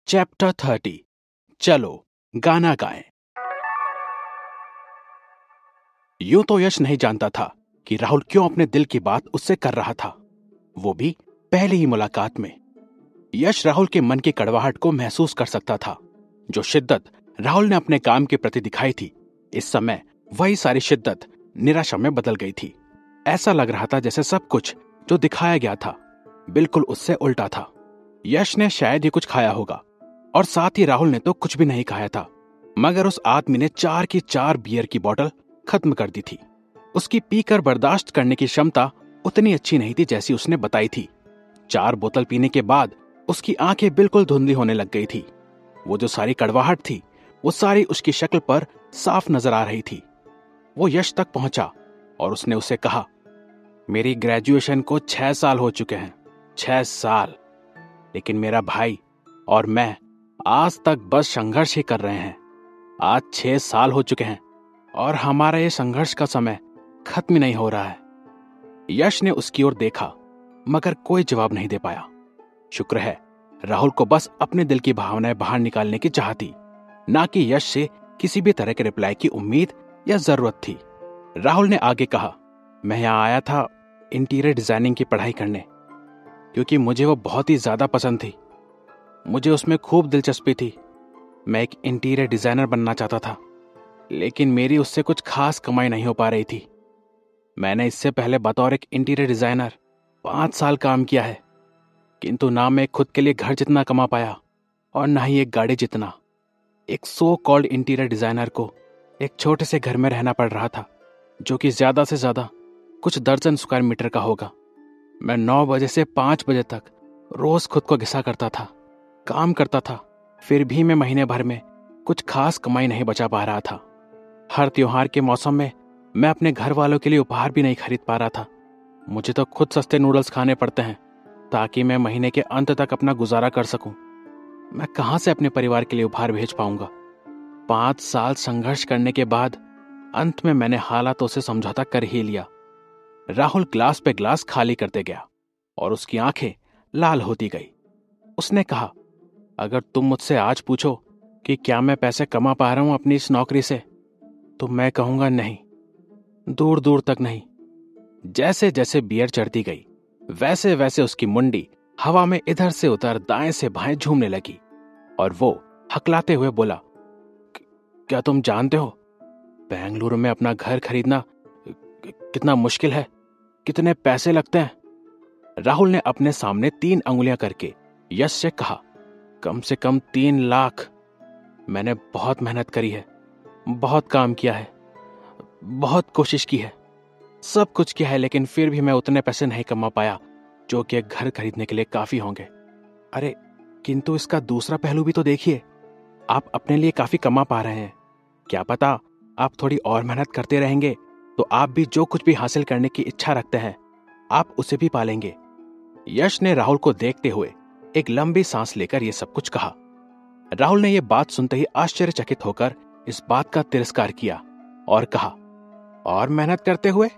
Chapter 30। चलो गाना गाएं। यूं तो यश नहीं जानता था कि राहुल क्यों अपने दिल की बात उससे कर रहा था, वो भी पहली ही मुलाकात में। यश राहुल के मन की कड़वाहट को महसूस कर सकता था। जो शिद्दत राहुल ने अपने काम के प्रति दिखाई थी, इस समय वही सारी शिद्दत निराशा में बदल गई थी। ऐसा लग रहा था जैसे सब कुछ जो दिखाया गया था बिल्कुल उससे उल्टा था। यश ने शायद ही कुछ खाया होगा और साथ ही राहुल ने तो कुछ भी नहीं खाया था, मगर उस आदमी ने 4 की 4 बियर की बोतल खत्म कर दी थी। उसकी पीकर बर्दाश्त करने की क्षमता उतनी अच्छी नहीं थी जैसी उसने बताई थी। 4 बोतल पीने के बाद उसकी आंखें बिल्कुल धुंधली होने लग गई थी। वो जो सारी कड़वाहट थी वो सारी उसकी शक्ल पर साफ नजर आ रही थी। वो यश तक पहुंचा और उसने उसे कहा, मेरी ग्रेजुएशन को 6 साल हो चुके हैं। 6 साल। लेकिन मेरा भाई और मैं आज तक बस संघर्ष ही कर रहे हैं। आज 6 साल हो चुके हैं और हमारा ये संघर्ष का समय खत्म नहीं हो रहा है। यश ने उसकी ओर देखा मगर कोई जवाब नहीं दे पाया। शुक्र है राहुल को बस अपने दिल की भावनाएं बाहर निकालने की चाह थी, ना कि यश से किसी भी तरह के रिप्लाई की उम्मीद या जरूरत थी। राहुल ने आगे कहा, मैं यहां आया था इंटीरियर डिजाइनिंग की पढ़ाई करने, क्योंकि मुझे वो बहुत ही ज्यादा पसंद थी। मुझे उसमें खूब दिलचस्पी थी। मैं एक इंटीरियर डिजाइनर बनना चाहता था, लेकिन मेरी उससे कुछ खास कमाई नहीं हो पा रही थी। मैंने इससे पहले बतौर एक इंटीरियर डिजाइनर 5 साल काम किया है, किंतु ना मैं खुद के लिए घर जितना कमा पाया और ना ही एक गाड़ी जितना। एक सो कॉल्ड इंटीरियर डिजाइनर को एक छोटे से घर में रहना पड़ रहा था, जो कि ज्यादा से ज्यादा कुछ दर्जन स्क्वायर मीटर का होगा। मैं 9 बजे से 5 बजे तक रोज खुद को घिसा करता था, काम करता था, फिर भी मैं महीने भर में कुछ खास कमाई नहीं बचा पा रहा था। हर त्योहार के मौसम में मैं अपने घर वालों के लिए उपहार भी नहीं खरीद पा रहा था। मुझे तो खुद सस्ते नूडल्स खाने पड़ते हैं ताकि मैं महीने के अंत तक अपना गुजारा कर सकूं। मैं कहां से अपने परिवार के लिए उपहार भेज पाऊंगा। 5 साल संघर्ष करने के बाद अंत में मैंने हालातों से समझौता कर ही लिया। राहुल ग्लास पे ग्लास खाली करते गया और उसकी आंखें लाल होती गई। उसने कहा, अगर तुम मुझसे आज पूछो कि क्या मैं पैसे कमा पा रहा हूं अपनी इस नौकरी से, तो मैं कहूंगा नहीं, दूर दूर तक नहीं। जैसे जैसे बियर चढ़ती गई वैसे वैसे उसकी मुंडी हवा में इधर से उधर दाएं से बाएं झूमने लगी और वो हकलाते हुए बोला, क्या तुम जानते हो बेंगलुरु में अपना घर खरीदना कितना मुश्किल है, कितने पैसे लगते हैं। राहुल ने अपने सामने 3 अंगुलियां करके यश से कहा, कम से कम 3 लाख। मैंने बहुत मेहनत करी है, बहुत काम किया है, बहुत कोशिश की है, सब कुछ किया है, लेकिन फिर भी मैं उतने पैसे नहीं कमा पाया जो कि एक घर खरीदने के लिए काफी होंगे। अरे किंतु इसका दूसरा पहलू भी तो देखिए, आप अपने लिए काफी कमा पा रहे हैं। क्या पता आप थोड़ी और मेहनत करते रहेंगे तो आप भी जो कुछ भी हासिल करने की इच्छा रखते हैं आप उसे भी पालेंगे। यश ने राहुल को देखते हुए एक लंबी सांस लेकर यह सब कुछ कहा। राहुल ने यह बात सुनते ही आश्चर्यचकित होकर इस बात का तिरस्कार किया और कहा, और मेहनत करते हुए?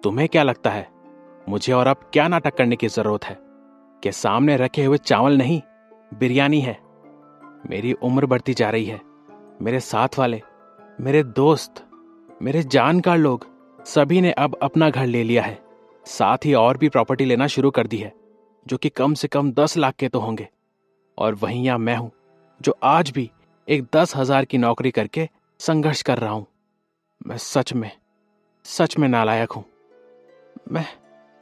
तुम्हें क्या लगता है मुझे और अब क्या नाटक करने की जरूरत है कि सामने रखे हुए चावल नहीं बिरयानी है। मेरी उम्र बढ़ती जा रही है, मेरे साथ वाले, मेरे दोस्त, मेरे जानकार लोग सभी ने अब अपना घर ले लिया है, साथ ही और भी प्रॉपर्टी लेना शुरू कर दी है जो कि कम से कम 10 लाख के तो होंगे। और वहीं यहां मैं हूं जो आज भी एक 10,000 की नौकरी करके संघर्ष कर रहा हूं। मैं सच में नालायक हूं।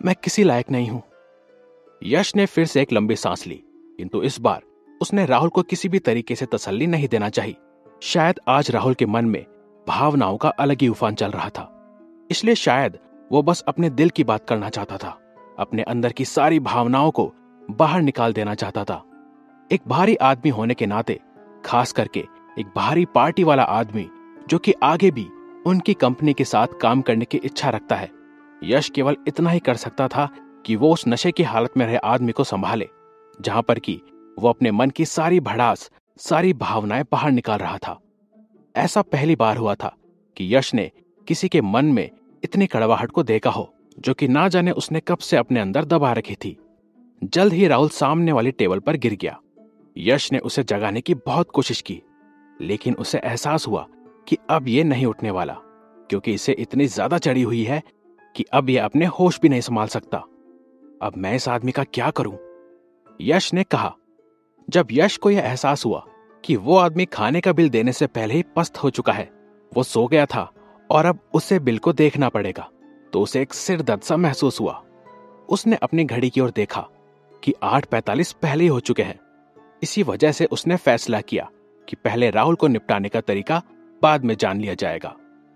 मैं किसी लायक नहीं हूं। यश ने फिर से एक लंबी सांस ली, किंतु इस बार उसने राहुल को किसी भी तरीके से तसल्ली नहीं देना चाहिए। शायद आज राहुल के मन में भावनाओं का अलग ही उफान चल रहा था, इसलिए शायद वो बस अपने दिल की बात करना चाहता था, अपने अंदर की सारी भावनाओं को बाहर निकाल देना चाहता था। एक भारी आदमी होने के नाते, खास करके एक भारी पार्टी वाला आदमी जो कि आगे भी उनकी कंपनी के साथ काम करने की इच्छा रखता है, यश केवल इतना ही कर सकता था कि वो उस नशे की हालत में रहे आदमी को संभाले, जहां पर कि वो अपने मन की सारी भड़ास, सारी भावनाएं बाहर निकाल रहा था। ऐसा पहली बार हुआ था कि यश ने किसी के मन में इतनी कड़वाहट को देखा हो, जो कि ना जाने उसने कब से अपने अंदर दबा रखी थी। जल्द ही राहुल सामने वाली टेबल पर गिर गया यश ने उसे जगाने की बहुत कोशिश की, लेकिन उसे एहसास हुआ कि अब ये नहीं उठने वाला, क्योंकि इसे इतनी ज्यादा चढ़ी हुई है कि अब ये अपने होश भी नहीं संभाल सकता। अब मैं इस आदमी का क्या करूं? यश ने कहा। जब यश को यह एहसास हुआ कि वो आदमी खाने का बिल देने से पहले ही पस्त हो चुका है, वो सो गया था और अब उसे बिल को देखना पड़ेगा, तो उसे एक सिर दर्द सा महसूस हुआ। उसने अपनी घड़ी की ओर देखा कि 8:45 पहले ही हो चुके हैं। इसी वजह से उसने फैसला किया कि पहले राहुल को निपटाने का तरीका बाद में जान लिया जाएगा,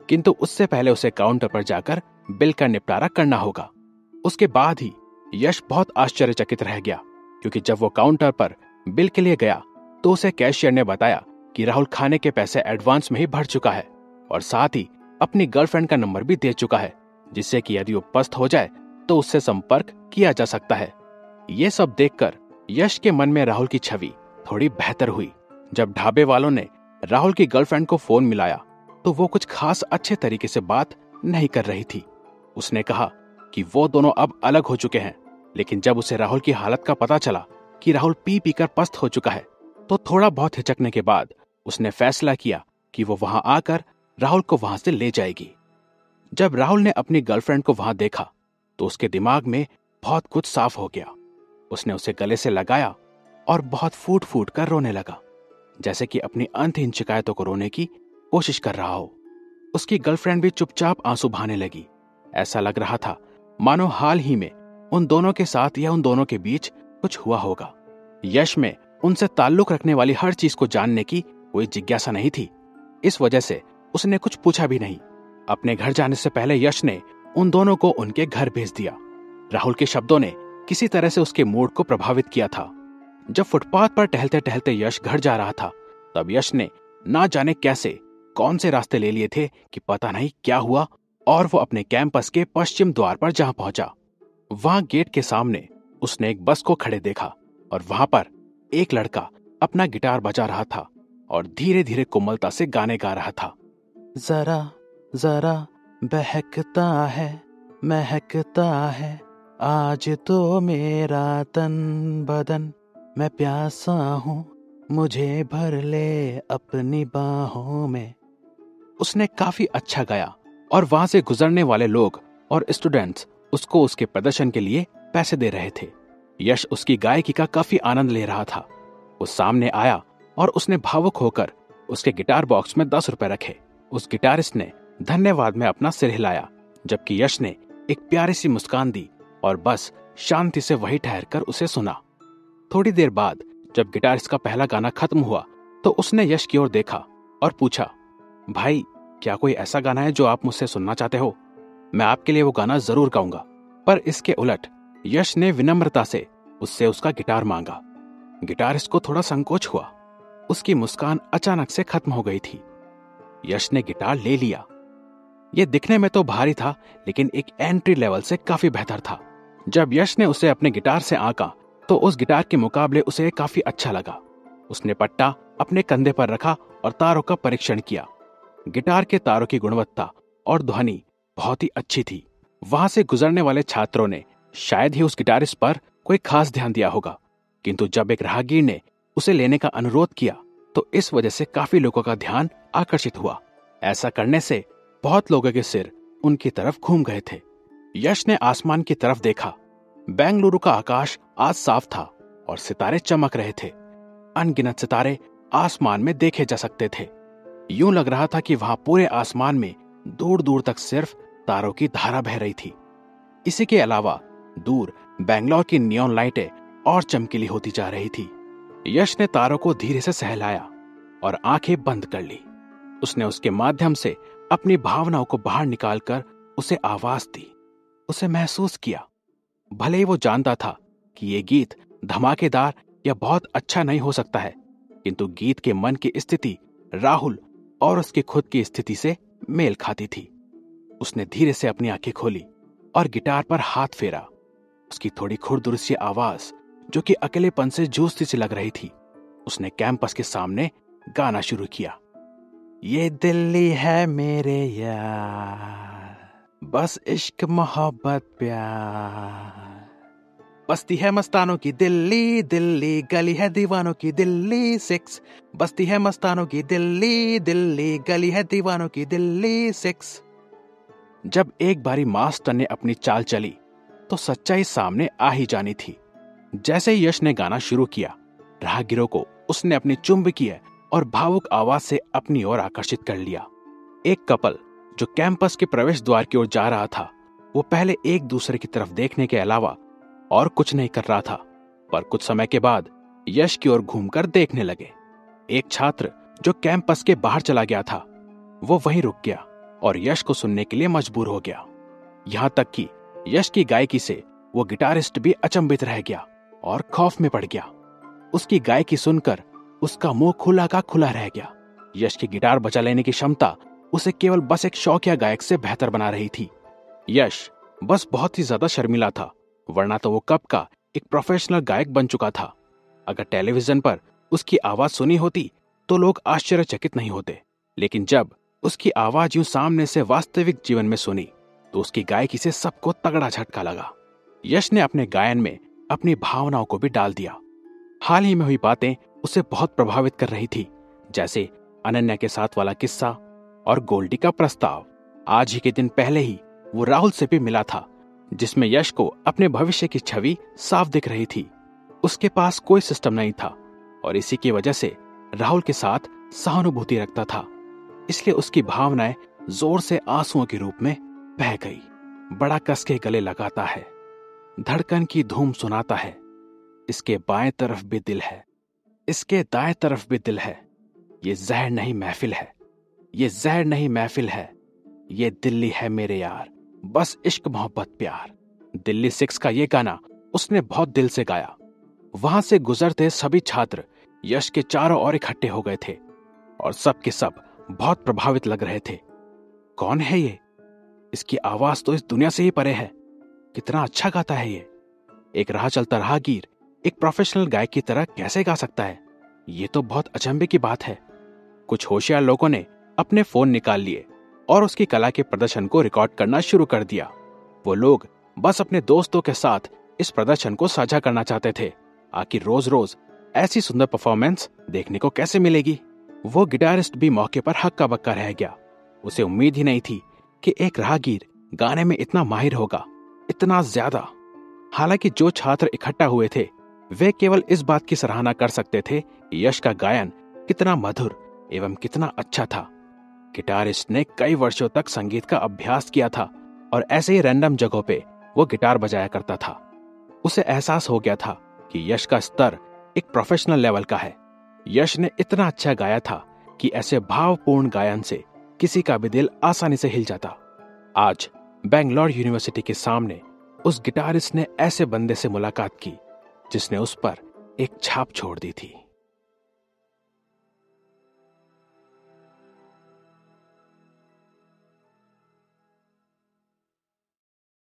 किंतु उससे पहले उसे काउंटर पर जाकर बिल का निपटारा करना होगा। उसके बाद ही यश बहुत आश्चर्यचकित रह गया, क्योंकि जब वो काउंटर पर बिल के लिए गया तो उसे कैशियर ने बताया कि राहुल खाने के पैसे एडवांस में ही भर चुका है और साथ ही अपनी गर्लफ्रेंड का नंबर भी दे चुका है, जिससे कि यदि वो पस्त हो जाए तो उससे संपर्क किया जा सकता है। ये सब देखकर यश के मन में राहुल की छवि थोड़ी बेहतर हुई। जब ढाबे वालों ने राहुल की गर्लफ्रेंड को फोन मिलाया तो वो कुछ खास अच्छे तरीके से बात नहीं कर रही थी। उसने कहा कि वो दोनों अब अलग हो चुके हैं, लेकिन जब उसे राहुल की हालत का पता चला कि राहुल पी पी कर पस्त हो चुका है, तो थोड़ा बहुत हिचकने के बाद उसने फैसला किया कि वो वहां आकर राहुल को वहां से ले जाएगी। जब राहुल ने अपनी गर्लफ्रेंड को वहां देखा तो उसके दिमाग में बहुत कुछ साफ हो गया। उसने उसे गले से लगाया और बहुत फूट फूट कर रोने लगा, जैसे कि अपनी अंतहीन शिकायतों को रोने की कोशिश कर रहा हो। उसकी गर्लफ्रेंड भी चुपचाप आंसू बहाने लगी। ऐसा लग रहा था मानो हाल ही में उन दोनों के साथ या उन दोनों के बीच कुछ हुआ होगा। यश में उनसे ताल्लुक रखने वाली हर चीज को जानने की कोई जिज्ञासा नहीं थी, इस वजह से उसने कुछ पूछा भी नहीं। अपने घर जाने से पहले यश ने उन दोनों को उनके घर भेज दिया। राहुल के शब्दों ने किसी तरह से उसके मूड को प्रभावित किया था। जब फुटपाथ पर टहलते टहलते यश घर जा रहा था, तब यश ने ना जाने कैसे कौन से रास्ते ले लिए थे कि पता नहीं क्या हुआ, और वो अपने कैंपस के पश्चिम द्वार पर जहां पहुंचा, वहां गेट के सामने उसने एक बस को खड़े देखा और वहां पर एक लड़का अपना गिटार बजा रहा था और धीरे धीरे कोमलता से गाने गा रहा था। जरा जरा बहकता है, महकता है आज तो मेरा तन बदन, मैं प्यासा हूं मुझे भर ले अपनी बाहों में। उसने काफी अच्छा गाया और वहां से गुजरने वाले लोग और स्टूडेंट्स उसको उसके प्रदर्शन के लिए पैसे दे रहे थे। यश उसकी गायकी का काफी आनंद ले रहा था। वो सामने आया और उसने भावुक होकर उसके गिटार बॉक्स में 10 रुपए रखे। उस गिटारिस्ट ने धन्यवाद में अपना सिर हिलाया, जबकि यश ने एक प्यारी सी मुस्कान दी और बस शांति से वहीं ठहर कर उसे सुना। थोड़ी देर बाद जब गिटारिस्ट का पहला गाना खत्म हुआ तो उसने यश की ओर देखा और पूछा, भाई क्या कोई ऐसा गाना है जो आप मुझसे सुनना चाहते हो? मैं आपके लिए वो गाना जरूर गाऊंगा। पर इसके उलट यश ने विनम्रता से उससे उसका गिटार मांगा। गिटारिस्ट को थोड़ा संकोच हुआ। उसकी मुस्कान अचानक से खत्म हो गई थी। यश ने गिटार ले लिया। यह दिखने में तो भारी था, लेकिन एक एंट्री लेवल से काफी बेहतर था। जब यश ने उसे अपने गिटार से आंका तो उस गिटार के मुकाबले उसे काफी अच्छा लगा। उसने पट्टा अपने कंधे पर रखा और तारों का परीक्षण किया। गिटार के तारों की गुणवत्ता और ध्वनि बहुत ही अच्छी थी। वहां से गुजरने वाले छात्रों ने शायद ही उस गिटारिस्ट पर कोई खास ध्यान दिया होगा, किंतु जब एक राहगीर ने उसे लेने का अनुरोध किया तो इस वजह से काफी लोगों का ध्यान आकर्षित हुआ। ऐसा करने से बहुत लोगों के सिर उनकी तरफ घूम गए थे। यश ने आसमान की तरफ देखा। बेंगलुरु का आकाश आज साफ था और सितारे चमक रहे थे। अनगिनत सितारे आसमान में देखे जा सकते थे। यूं लग रहा था कि वहां पूरे आसमान में दूर दूर तक सिर्फ तारों की धारा बह रही थी। इसी के अलावा दूर बेंगलोर की नियॉन लाइटें और चमकीली होती जा रही थी। यश ने तारों को धीरे से सहलाया और आंखें बंद कर ली। उसने उसके माध्यम से अपनी भावनाओं को बाहर निकालकर उसे आवाज दी, उसे महसूस किया। भले ही वो जानता था कि ये गीत धमाकेदार या बहुत अच्छा नहीं हो सकता है, किंतु गीत के मन की स्थिति राहुल और उसकी खुद की स्थिति से मेल खाती थी। उसने धीरे से अपनी आंखें खोली और गिटार पर हाथ फेरा। उसकी थोड़ी खुरदुर सी आवाज, जो कि अकेलेपन से जूझती सी लग रही थी, उसने कैंपस के सामने गाना शुरू किया। ये दिल्ली है मेरे यार, बस इश्क मोहब्बत प्यार, बस्ती है मस्तानों की दिल्ली दिल्ली, गली है दीवानों की दिल्ली 6। बस्ती है मस्तानों की दिल्ली दिल्ली, गली है दीवानों की दिल्ली 6। जब एक बारी मास्टर ने अपनी चाल चली तो सच्चाई सामने आ ही जानी थी। जैसे ही यश ने गाना शुरू किया, राहगीरों को उसने अपनी चुंबकीय और भावुक आवाज से अपनी ओर आकर्षित कर लिया। एक कपल जो कैंपस के प्रवेश द्वार की ओर जा रहा था, वो पहले एक दूसरे की तरफ देखने के अलावा और कुछ नहीं कर रहा था, पर कुछ समय के बाद यश की ओर घूमकर देखने लगे। एक छात्र जो कैंपस के बाहर चला गया था, वो वहीं रुक गया और यश को सुनने के लिए मजबूर हो गया। यहां तक कि यश की गायकी से वो गिटारिस्ट भी अचंभित रह गया और खौफ में पड़ गया। उसकी गायकी सुनकर उसका मुंह खुला का खुला रह गया। यश की गिटार बजा लेने की क्षमता उसे केवल बस एक शौकिया गायक से बेहतर बना रही थी। यश बस बहुत ही ज्यादा शर्मिला था, वरना तो वो कब का एक प्रोफेशनल गायक बन चुका था। अगर टेलीविजन पर उसकी आवाज सुनी होती तो लोग आश्चर्यचकित नहीं होते, लेकिन जब उसकी आवाज यूं सामने से वास्तविक जीवन में सुनी तो उसकी गायकी से सबको तगड़ा झटका लगा। यश ने अपने गायन में अपनी भावनाओं को भी डाल दिया। हाल ही में हुई बातें उसे बहुत प्रभावित कर रही थी, जैसे अनन्या के साथ वाला किस्सा और गोल्डी का प्रस्ताव। आज ही के दिन पहले ही वो राहुल से भी मिला था, जिसमें यश को अपने भविष्य की छवि साफ दिख रही थी। उसके पास कोई सिस्टम नहीं था और इसी की वजह से राहुल के साथ सहानुभूति रखता था, इसलिए उसकी भावनाएं जोर से आंसुओं के रूप में बह गई। बड़ा कस के गले लगाता है, धड़कन की धूम सुनाता है, इसके बाएं तरफ भी दिल है, इसके दाएं तरफ भी दिल है। ये जहर नहीं महफिल है, ये जहर नहीं महफिल है, ये दिल्ली है मेरे यार, बस इश्क मोहब्बत प्यार। दिल्ली 6 का ये गाना उसने बहुत दिल से गाया। वहां से गुजरते सभी छात्र यश के चारों ओर इकट्ठे हो गए थे और सब के सब बहुत प्रभावित लग रहे थे। कौन है ये? इसकी आवाज तो इस दुनिया से ही परे है। कितना अच्छा गाता है ये। एक राह चलता राहगीर एक प्रोफेशनल गायक की तरह कैसे गा सकता है? ये तो बहुत अचंभे की बात है। कुछ होशियार लोगों ने अपने फोन निकाल लिए और उसकी कला के प्रदर्शन को रिकॉर्ड करना शुरू कर दिया। वो लोग बस अपने दोस्तों के साथ इस प्रदर्शन को साझा करना चाहते थे। आखिर रोज रोज ऐसी सुंदर परफॉर्मेंस देखने को कैसे मिलेगी? वो गिटारिस्ट भी मौके पर हक्का बक्का रह गया। उसे उम्मीद ही नहीं थी कि एक राहगीर गाने में इतना माहिर होगा, इतना ज्यादा। हालांकि जो छात्र इकट्ठा हुए थे वे केवल इस बात की सराहना कर सकते थे कि यश का गायन कितना मधुर एवं कितना अच्छा था। गिटारिस्ट ने कई वर्षों तक संगीत का अभ्यास किया था और ऐसे ही रैंडम जगहों पे वो गिटार बजाया करता था। उसे एहसास हो गया था कि यश का स्तर एक प्रोफेशनल लेवल का है। यश ने इतना अच्छा गाया था कि ऐसे भावपूर्ण गायन से किसी का भी दिल आसानी से हिल जाता। आज बेंगलोर यूनिवर्सिटी के सामने उस गिटारिस्ट ने ऐसे बंदे से मुलाकात की जिसने उस पर एक छाप छोड़ दी थी।